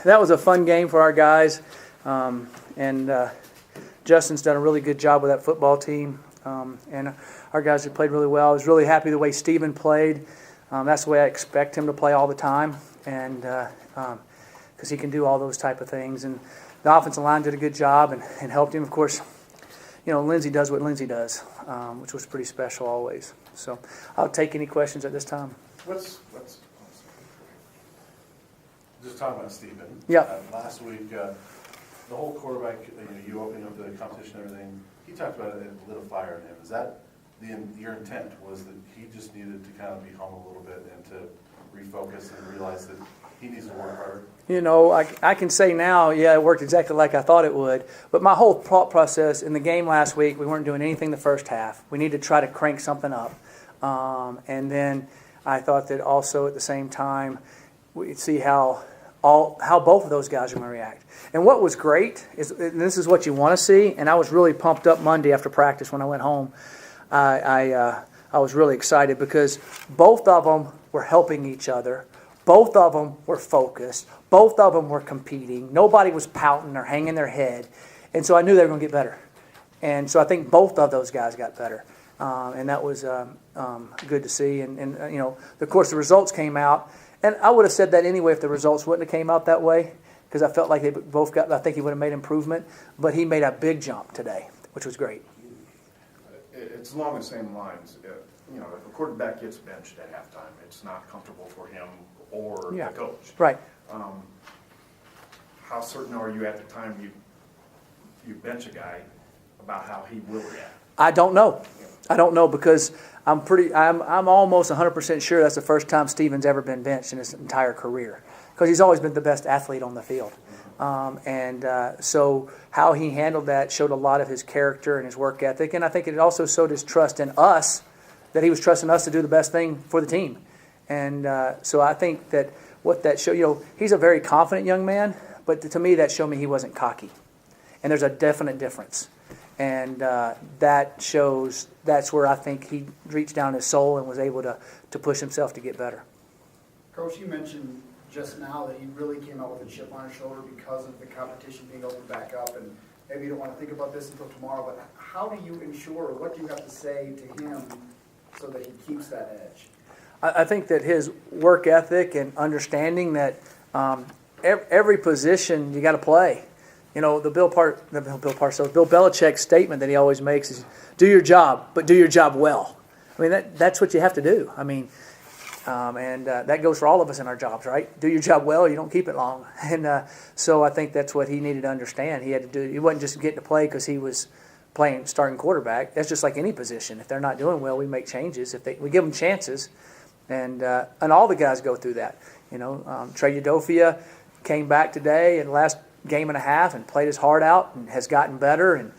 that was a fun game for our guys, and Justin's done a really good job with that football team, and our guys have played really well. I was really happy the way Steven played. That's the way I expect him to play all the time, and because he can do all those type of things. And the offensive line did a good job and helped him. Of course, Lindsey does what Lindsey does, which was pretty special always. So I'll take any questions at this time. Just talking about Steven. Yeah. Last week, the whole quarterback, you opening up the competition and everything, he talked about it lit a fire in him. Is that your intent, was that he just needed to kind of be home a little bit and to refocus and realize that he needs to work harder? I can say now, yeah, it worked exactly like I thought it would. But my whole thought process in the game last week, we weren't doing anything the first half. We need to try to crank something up. And then I thought that also at the same time, we'd see how both of those guys are going to react. And what was great is, and this is what you want to see, and I was really pumped up Monday after practice when I went home. I was really excited because both of them were helping each other. Both of them were focused. Both of them were competing. Nobody was pouting or hanging their head. And so I knew they were going to get better. And so I think both of those guys got better. And that was good to see. And of course, the results came out. And I would have said that anyway if the results wouldn't have came out that way, because I felt like they both got, I think he would have made improvement. But he made a big jump today, which was great. It's along the same lines. If a quarterback gets benched at halftime, it's not comfortable for him or the coach. Right. How certain are you at the time you bench a guy about how he will react? I don't know. I don't know because I'm almost 100% sure that's the first time Steven's ever been benched in his entire career, because he's always been the best athlete on the field. So how he handled that showed a lot of his character and his work ethic, and I think it also showed his trust in us, that he was trusting us to do the best thing for the team. And so I think that what that showed, he's a very confident young man, but to me that showed me he wasn't cocky. And there's a definite difference. And that shows, that's where I think he reached down his soul and was able to push himself to get better. Coach, you mentioned just now that he really came out with a chip on his shoulder because of the competition being able to back up, and maybe you don't want to think about this until tomorrow, but how do you ensure, or what do you have to say to him so that he keeps that edge? I think that his work ethic and understanding that every position you got to play. The Bill Belichick statement that he always makes is, do your job, but do your job well. I mean, that's what you have to do. I mean, and that goes for all of us in our jobs, right? Do your job well, you don't keep it long. And so I think that's what he needed to understand. He had to do. He wasn't just getting to play because he was starting quarterback. That's just like any position. If they're not doing well, we make changes. We give them chances, and all the guys go through that. Trey Udofia came back today in the last game and a half and played his heart out and has gotten better, and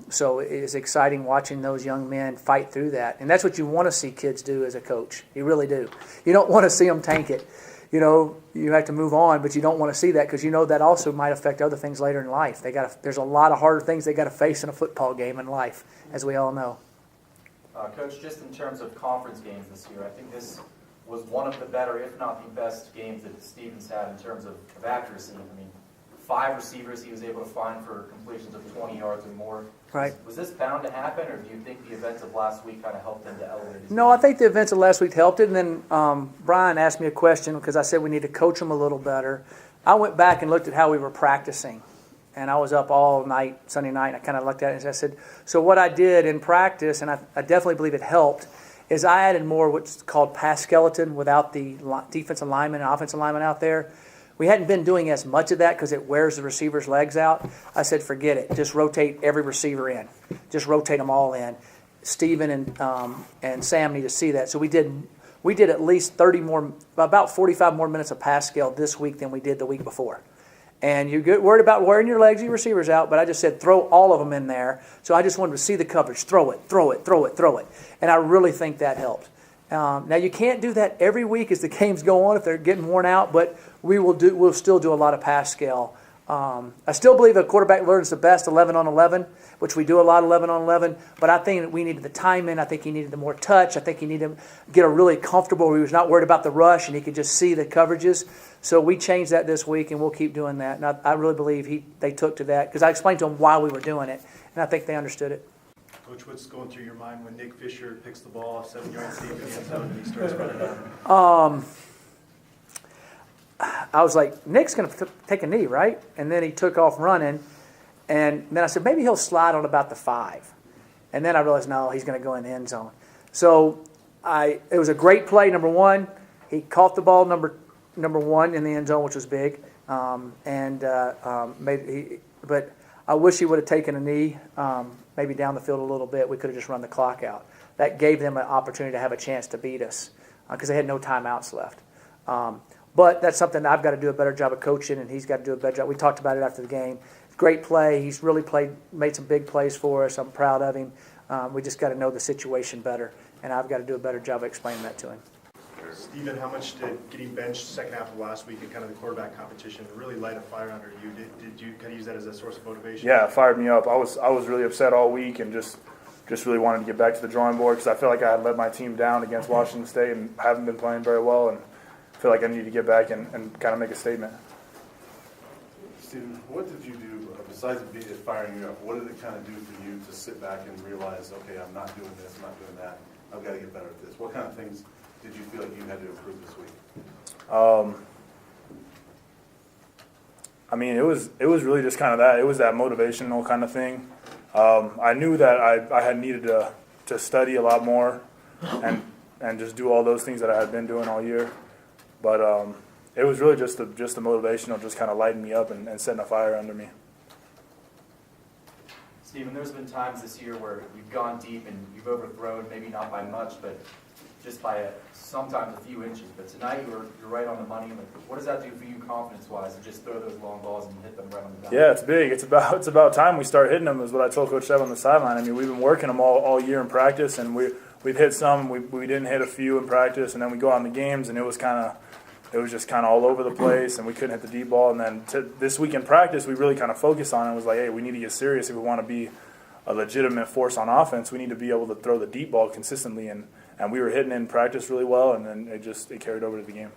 so it's exciting watching those young men fight through that. And that's what you want to see kids do as a coach. You really do. You don't want to see them tank it. You have to move on, but you don't want to see that, because that also might affect other things later in life. There's a lot of harder things they got to face in a football game in life, as we all know. Coach, just in terms of conference games this year, I think this was one of the better, if not the best, games that Stevens had in terms of accuracy. I mean, 5 receivers he was able to find for completions of 20 yards or more. Right. Was this bound to happen, or do you think the events of last week kind of helped him to elevate his No, I think the events of last week helped it. And then Brian asked me a question because I said we need to coach him a little better. I went back and looked at how we were practicing. And I was up all night, Sunday night, and I kind of looked at it and I said, so what I did in practice, and I definitely believe it helped, is I added more what's called pass skeleton without the defensive lineman and offensive lineman out there. We hadn't been doing as much of that because it wears the receiver's legs out. I said, forget it. Just rotate every receiver in. Just rotate them all in. Steven and Sam need to see that. So we did at least about 45 more minutes of pass scale this week than we did the week before. And you get worried about wearing your legs, your receivers out, but I just said throw all of them in there. So I just wanted to see the coverage. Throw it, throw it, throw it, throw it. And I really think that helped. Now you can't do that every week as the games go on if they're getting worn out, but we'll still do a lot of pass scale I still believe a quarterback learns the best 11 on 11, which we do a lot 11 on 11, but I think that we needed the time in. I think he needed the more touch. I think he needed to get a really comfortable where he was not worried about the rush and he could just see the coverages. So we changed that this week, and we'll keep doing that. And I really believe they took to that because I explained to them why we were doing it, and I think they understood it. Coach, what's going through your mind when Nick Fisher picks the ball off 7-yard deep in the end zone and he starts running down? I was like, Nick's going to take a knee, right? And then he took off running. And then I said, maybe he'll slide on about the 5. And then I realized, no, he's going to go in the end zone. So it was a great play, number one. He caught the ball, number one, in the end zone, which was big. But I wish he would have taken a knee, maybe down the field a little bit. We could have just run the clock out. That gave them an opportunity to have a chance to beat us because they had no timeouts left. But that's something that I've got to do a better job of coaching, and he's got to do a better job. We talked about it after the game. Great play. He's really made some big plays for us. I'm proud of him. We just got to know the situation better, and I've got to do a better job of explaining that to him. Steven, how much did getting benched second half of last week and kind of the quarterback competition really light a fire under you? Did you kind of use that as a source of motivation? Yeah, it fired me up. I was really upset all week and just really wanted to get back to the drawing board because I feel like I had let my team down against Washington State and haven't been playing very well, and I feel like I need to get back and kind of make a statement. Steven, what did you do, besides it firing you up, what did it kind of do for you to sit back and realize, okay, I'm not doing this, I'm not doing that, I've got to get better at this? What kind of things did you feel like you had to improve this week? I mean, it was really just kind of that. It was that motivational kind of thing. I knew that I had needed to study a lot more and just do all those things that I had been doing all year. But it was really just the motivational, just kind of lighting me up and setting a fire under me. Steven, there's been times this year where you've gone deep and you've overthrown, maybe not by much, but just by sometimes a few inches. But tonight you're right on the money. Like, what does that do for you confidence-wise to just throw those long balls and hit them right on the down? Yeah, it's big. It's about time we start hitting them, is what I told Coach Seb on the sideline. I mean, we've been working them all year in practice, and we've hit some. We didn't hit a few in practice, and then we go out in the games, and it was just kind of all over the place, and we couldn't hit the deep ball. And then this week in practice, we really kind of focused on it. It was like, hey, we need to get serious if we want to be a legitimate force on offense. We need to be able to throw the deep ball consistently, and we were hitting in practice really well, and then it carried over to the game.